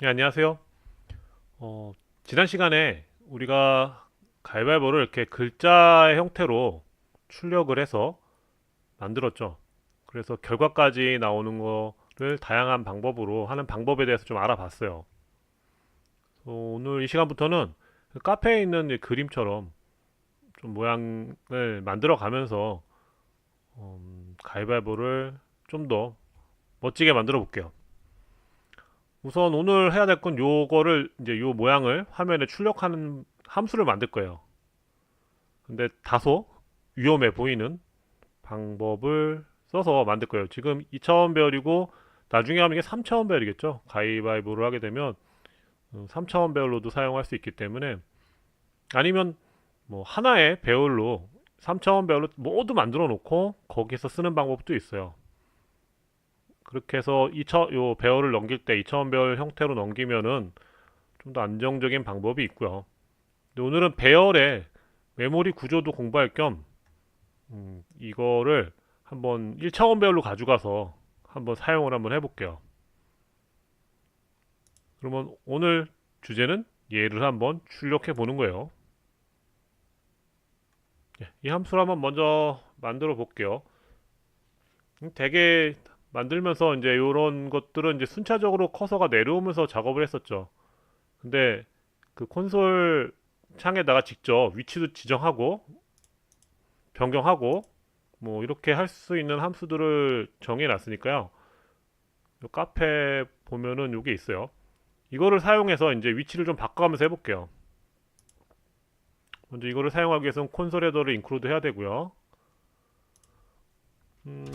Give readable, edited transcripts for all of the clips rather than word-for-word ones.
네, 안녕하세요. 어, 지난 시간에 우리가 가위바위보를 이렇게 글자의 형태로 출력을 해서 만들었죠. 그래서 결과까지 나오는 거를 다양한 방법으로 하는 방법에 대해서 좀 알아봤어요. 오늘 이 시간부터는 그 카페에 있는 이 그림처럼 좀 모양을 만들어 가면서 가위바위보를 좀 더 멋지게 만들어 볼게요. 우선 오늘 해야 될 건 요거를 이제 요 모양을 화면에 출력하는 함수를 만들 거예요. 근데 다소 위험해 보이는 방법을 써서 만들 거예요. 지금 2차원 배열이고 나중에 하면 이게 3차원 배열이겠죠. 가위바위보를 하게 되면 3차원 배열로도 사용할 수 있기 때문에 아니면 뭐 하나의 배열로 3차원 배열로 모두 만들어 놓고 거기서 쓰는 방법도 있어요. 그렇게 해서 요 배열을 넘길 때 2차원 배열 형태로 넘기면은 좀 더 안정적인 방법이 있고요. 근데 오늘은 배열의 메모리 구조도 공부할 겸 이거를 한번 1차원 배열로 가져가서 한번 사용을 한번 해볼게요. 그러면 오늘 주제는 얘를 한번 출력해 보는 거예요. 예, 이 함수를 한번 먼저 만들어 볼게요. 되게 만들면서 이제 이런 것들은 이제 순차적으로 커서가 내려오면서 작업을 했었죠. 근데 그 콘솔 창에다가 직접 위치도 지정하고 변경하고 뭐 이렇게 할 수 있는 함수들을 정해 놨으니까요. 카페 보면은 이게 있어요. 이거를 사용해서 이제 위치를 좀 바꿔가면서 해볼게요. 먼저 이거를 사용하기 위해서는 콘솔 헤더를 인클루드 해야 되고요. 음,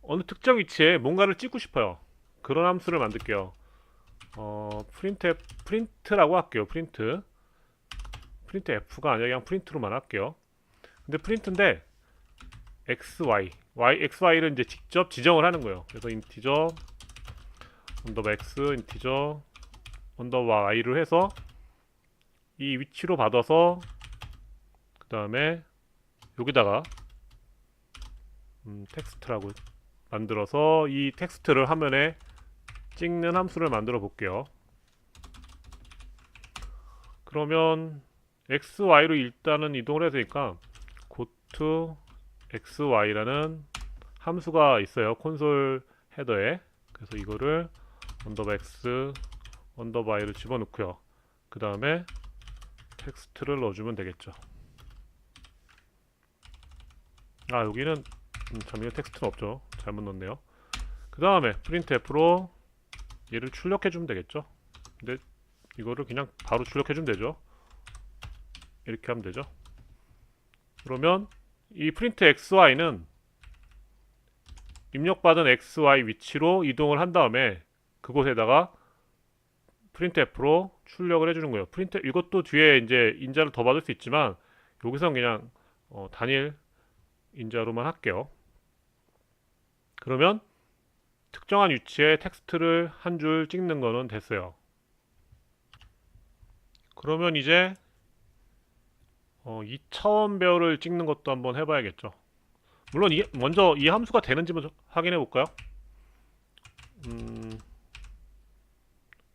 어느 특정 위치에 뭔가를 찍고 싶어요. 그런 함수를 만들게요. 프린트라고 할게요. 프린트 F가 아니라 그냥 프린트로만 할게요. 근데 프린트인데 xy를 이제 직접 지정을 하는 거예요. 그래서 인티저 언더바 x 인티저 언더바 y를 해서 이 위치로 받아서 그 다음에 여기다가 텍스트라고 만들어서 이 텍스트를 화면에 찍는 함수를 만들어 볼게요. 그러면 xy로 일단은 이동을 해야 되니까 goto xy라는 함수가 있어요. 콘솔 헤더에. 그래서 이거를 언더바 x 언더바 y를 집어넣고요. 그 다음에 텍스트를 넣어주면 되겠죠. 아, 여기는 잠깐 텍스트는 없죠. 잘못 넣었네요. 그 다음에 printf로 얘를 출력해주면 되겠죠. 근데 이거를 그냥 바로 출력해주면 되죠. 이렇게 하면 되죠. 그러면 이 print xy는 입력받은 xy 위치로 이동을 한 다음에 그곳에다가 printf로 출력을 해주는 거예요. 이것도 뒤에 이제 인자를 더 받을 수 있지만 여기선 그냥 단일 인자로만 할게요. 그러면 특정한 위치에 텍스트를 한 줄 찍는 거는 됐어요. 그러면 이제 2차원 배열을 찍는 것도 한번 해봐야겠죠. 물론 먼저 이 함수가 되는지 먼저 확인해 볼까요?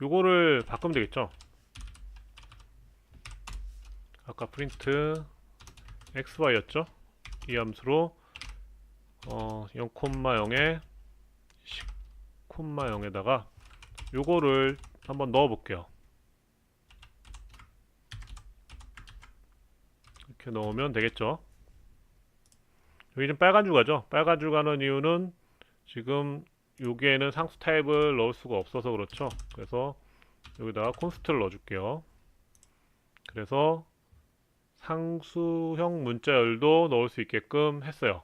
요거를 바꾸면 되겠죠. 아까 프린트 xy였죠. 이 함수로 0,0에 10,0에다가 요거를 한번 넣어 볼게요. 이렇게 넣으면 되겠죠. 여기 좀 빨간 줄 가죠. 빨간 줄 가는 이유는 지금 여기에는 상수 타입을 넣을 수가 없어서 그렇죠. 그래서 여기다가 콘스트를 넣어줄게요. 그래서 상수형 문자열도 넣을 수 있게끔 했어요.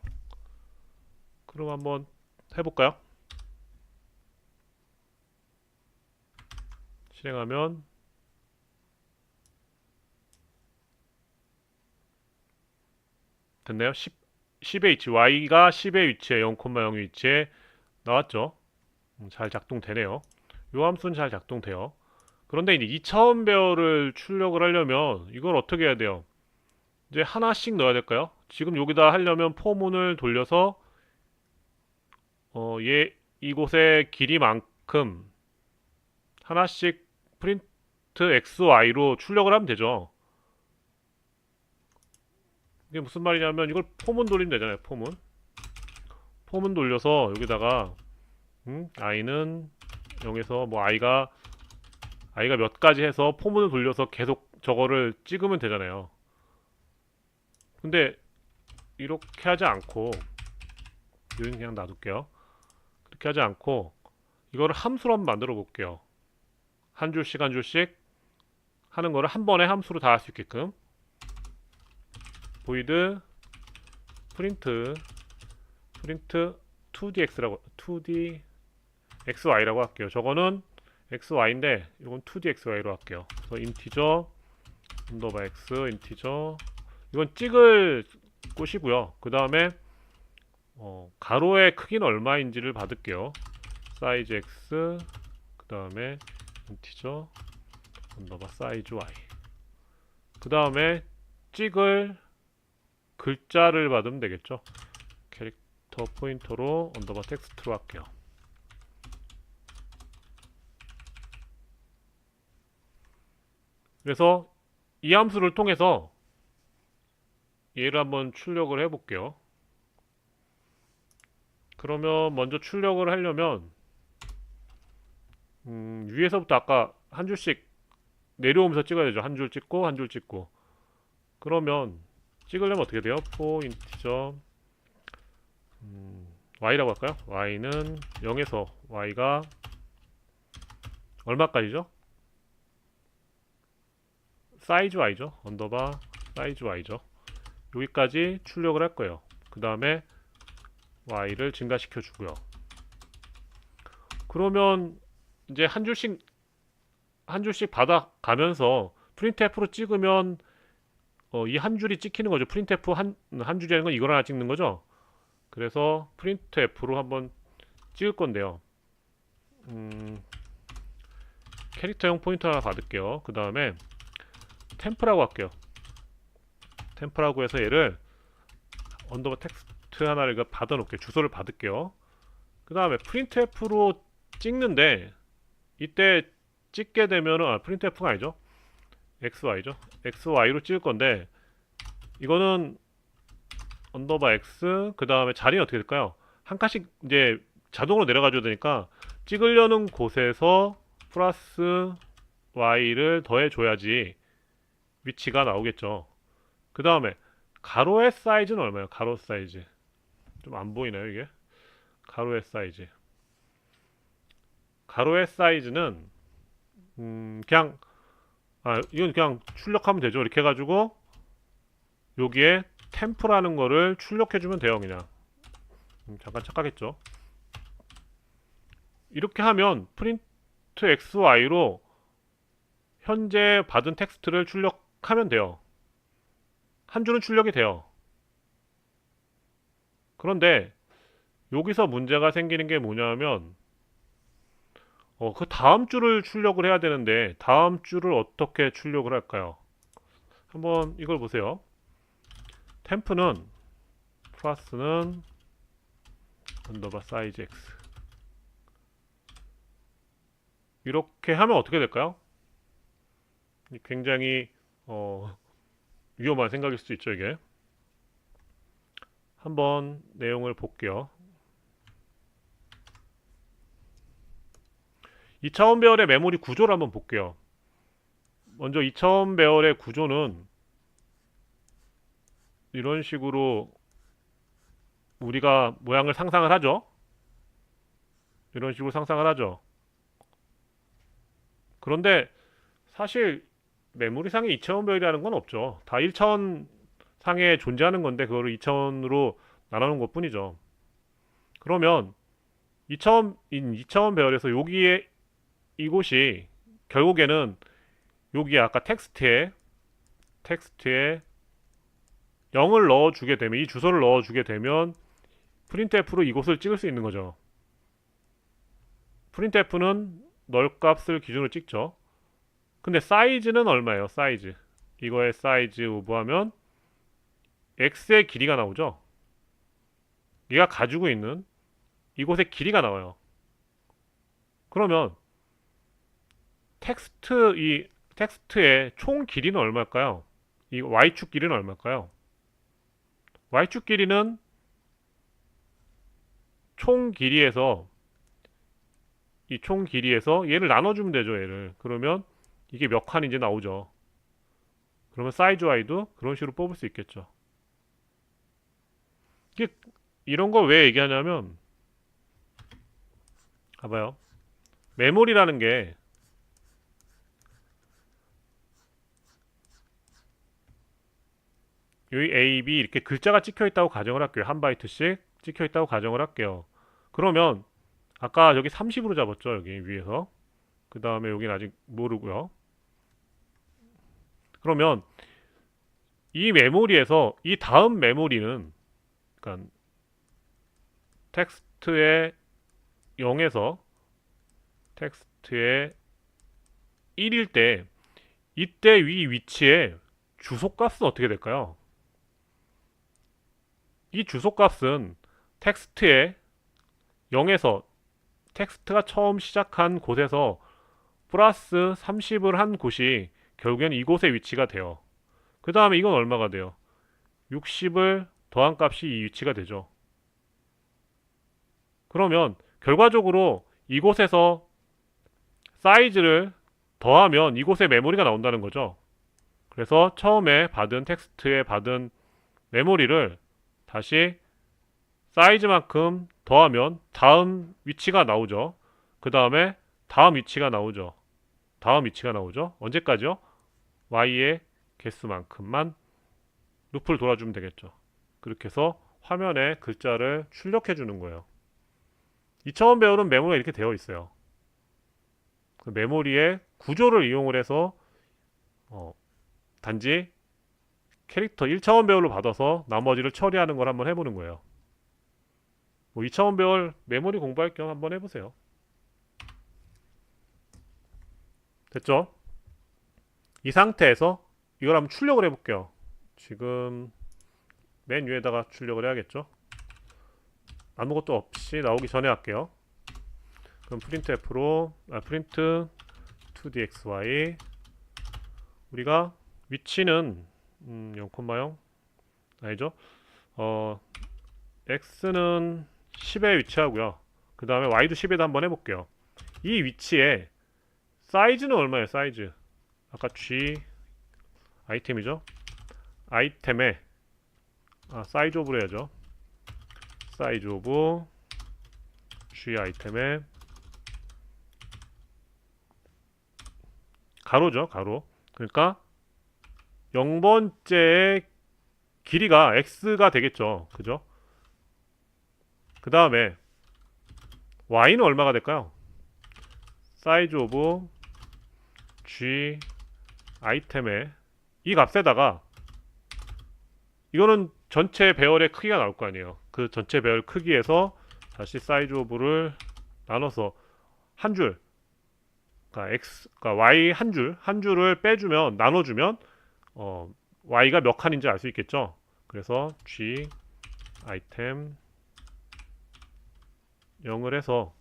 그럼 한번 해볼까요? 실행하면 됐나요? 10의 위치, y가 10의 위치에 0,0 위치에 나왔죠. 잘 작동되네요. 요 함수는 잘 작동돼요. 그런데 이제 2차원 배열을 출력을 하려면 이걸 어떻게 해야 돼요? 이제 하나씩 넣어야 될까요? 지금 여기다 하려면 포문을 돌려서 얘 이곳의 길이만큼 하나씩 프린트 XY로 출력을 하면 되죠. 이게 무슨 말이냐면 이걸 포문 돌리면 되잖아요. 포문 돌려서 여기다가 i는 0에서 뭐 i가 몇 가지 해서 포문을 돌려서 계속 저거를 찍으면 되잖아요. 근데 이렇게 하지 않고 이건 그냥 놔둘게요. 그렇게 하지 않고 이거를 함수로 한번 만들어 볼게요. 한 줄씩 한 줄씩 하는 거를 한 번에 함수로 다 할 수 있게끔 void print 2dx라고 2d xy라고 할게요. 저거는 xy인데 이건 2d xy로 할게요. 그래서 인티저 언더바 x 인티저 이건 찍을 곳이고요. 그 다음에 가로의 크기는 얼마인지를 받을게요. 사이즈 x 그 다음에 인티저 언더바 사이즈 y 그 다음에 찍을 글자를 받으면 되겠죠. 캐릭터 포인터로 언더바 텍스트로 할게요. 그래서 이 함수를 통해서 얘를 한번 출력을 해 볼게요. 그러면 먼저 출력을 하려면 위에서부터 아까 한 줄씩 내려오면서 찍어야 되죠. 한 줄 찍고 한 줄 찍고. 그러면 찍으려면 어떻게 돼요? 포인티저 y라고 할까요? y는 0에서 y가 얼마까지죠? 사이즈 y죠. 언더바 사이즈 y죠. 여기까지 출력을 할 거예요. 그 다음에 y를 증가시켜 주고요. 그러면 이제 한 줄씩 받아가면서 프린트F로 찍으면 이 한 줄이 찍히는 거죠. 프린트F 한 줄이라는 건 이걸 하나 찍는 거죠. 그래서 프린트F로 한번 찍을 건데요. 캐릭터형 포인터 하나 받을게요. 그 다음에 템프라고 할게요. 템프라고 해서 얘를 언더바 텍스트 하나를 받아 놓을게요. 주소를 받을게요. 그 다음에 printf로 찍는데 이때 찍게 되면은 printf가 아니죠. xy죠. xy로 찍을 건데 이거는 언더바 x 그 다음에 자리는 어떻게 될까요? 한 칸씩 이제 자동으로 내려가줘야 되니까 찍으려는 곳에서 플러스 y를 더해줘야지 위치가 나오겠죠. 그 다음에 가로의 사이즈는 얼마예요? 가로 사이즈 좀 안 보이나요 이게? 가로의 사이즈 가로의 사이즈는 그냥 이건 그냥 출력하면 되죠. 이렇게 해가지고 여기에 템프라는 거를 출력해주면 돼요. 그냥 잠깐 착각했죠. 이렇게 하면 프린트 xy로 현재 받은 텍스트를 출력하면 돼요. 한 줄은 출력이 돼요. 그런데 여기서 문제가 생기는 게 뭐냐면 그 다음 줄을 출력을 해야 되는데 다음 줄을 어떻게 출력을 할까요? 한번 이걸 보세요. 템프는 플러스는 언더바 사이즈 x 이렇게 하면 어떻게 될까요? 굉장히 위험한 생각일 수 있죠. 이게 한번 내용을 볼게요. 2차원 배열의 메모리 구조를 한번 볼게요. 먼저 2차원 배열의 구조는 이런 식으로 우리가 모양을 상상을 하죠. 이런 식으로 상상을 하죠. 그런데 사실 메모리상에 2차원 배열이라는 건 없죠. 다 1차원 상에 존재하는 건데 그거를 2차원으로 나누는 것 뿐이죠. 그러면 2차원 배열에서 여기에 이곳이 결국에는 여기에 아까 텍스트에 0을 넣어주게 되면 이 주소를 넣어주게 되면 printf로 이곳을 찍을 수 있는 거죠. printf는 널 값을 기준으로 찍죠. 근데 사이즈는 얼마예요? 사이즈 이거의 사이즈 오버하면 x의 길이가 나오죠. 얘가 가지고 있는 이곳의 길이가 나와요. 그러면 이 텍스트의 총 길이는 얼마일까요? 이 y축 길이는 얼마일까요? y축 길이는 총 길이에서 이 총 길이에서 얘를 나눠주면 되죠. 얘를 그러면 이게 몇 칸인지 나오죠. 그러면 사이즈 y도 그런 식으로 뽑을 수 있겠죠. 이게 이런 거 왜 얘기하냐면 봐봐요. 메모리라는 게 여기 A, B 이렇게 글자가 찍혀 있다고 가정을 할게요. 한 바이트씩 찍혀 있다고 가정을 할게요. 그러면 아까 여기 30으로 잡았죠. 여기 위에서. 그 다음에 여기는 아직 모르고요. 그러면 이 메모리에서 이 다음 메모리는 그러니까 텍스트의 0에서 텍스트의 1일 때 이때 위 위치에 주소값은 어떻게 될까요? 이 주소값은 텍스트의 0에서 텍스트가 처음 시작한 곳에서 플러스 30을 한 곳이 결국엔 이곳의 위치가 돼요. 그 다음에 이건 얼마가 돼요? 60을 더한 값이 이 위치가 되죠. 그러면 결과적으로 이곳에서 사이즈를 더하면 이곳에 메모리가 나온다는 거죠. 그래서 처음에 받은 텍스트에 받은 메모리를 다시 사이즈만큼 더하면 다음 위치가 나오죠. 그 다음에 다음 위치가 나오죠. 다음 위치가 나오죠. 언제까지요? y의 개수만큼만 루프를 돌아주면 되겠죠. 그렇게 해서 화면에 글자를 출력해 주는 거예요. 2차원 배열은 메모리가 이렇게 되어 있어요. 그 메모리의 구조를 이용을 해서 단지 캐릭터 1차원 배열로 받아서 나머지를 처리하는 걸 한번 해보는 거예요. 뭐 2차원 배열 메모리 공부할 겸 한번 해보세요. 됐죠? 이 상태에서 이걸 한번 출력을 해볼게요. 지금 맨 위에다가 출력을 해야겠죠? 아무것도 없이 나오기 전에 할게요. 그럼 printf로 print 2dxy 우리가 위치는 0,0 아니죠? x는 10에 위치하고요. 그 다음에 y도 10에다 한번 해볼게요. 이 위치에 사이즈는 얼마예요? 사이즈 아까 g 아이템이죠? 아이템에 사이즈 오브로 해야죠. 사이즈 오브 g 아이템에 가로죠. 가로. 그러니까 0번째의 길이가 x가 되겠죠. 그죠? 그 다음에 y는 얼마가 될까요? 사이즈 오브 g 아이템에 이 값에다가 이거는 전체 배열의 크기가 나올 거 아니에요. 그 전체 배열 크기에서 다시 사이즈 오브를 나눠서 한 줄, 그러니까 y 한 줄을 빼주면 나눠주면 y가 몇 칸인지 알 수 있겠죠. 그래서 g 아이템 0을 해서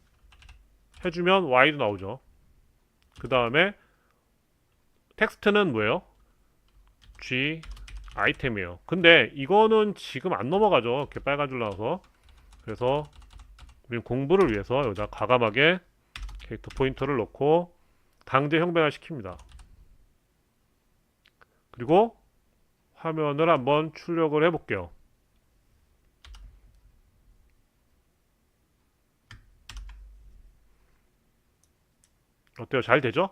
해주면 y도 나오죠. 그 다음에 텍스트는 뭐예요? g 아이템이에요. 근데 이거는 지금 안 넘어가죠. 이렇게 빨간 줄 나와서. 그래서 우리는 공부를 위해서 여기다 과감하게 캐릭터 포인터를 넣고 강제 형변화 시킵니다. 그리고 화면을 한번 출력을 해볼게요. 어때요? 잘 되죠?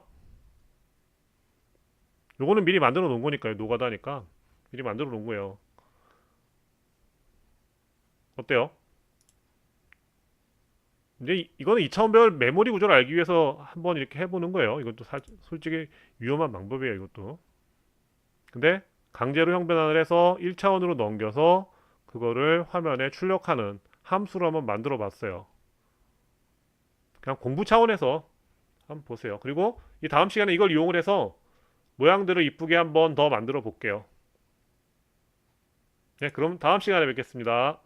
요거는 미리 만들어 놓은 거니까요. 노가다니까 미리 만들어 놓은 거예요. 어때요? 이제 이거는 2차원 배열 메모리 구조를 알기 위해서 한번 이렇게 해보는 거예요. 이것도 솔직히 위험한 방법이에요. 이것도. 근데 강제로 형변환을 해서 1차원으로 넘겨서 그거를 화면에 출력하는 함수로 한번 만들어 봤어요. 그냥 공부 차원에서 한번 보세요. 그리고 이 다음 시간에 이걸 이용을 해서 모양들을 이쁘게 한번 더 만들어 볼게요. 네, 그럼 다음 시간에 뵙겠습니다.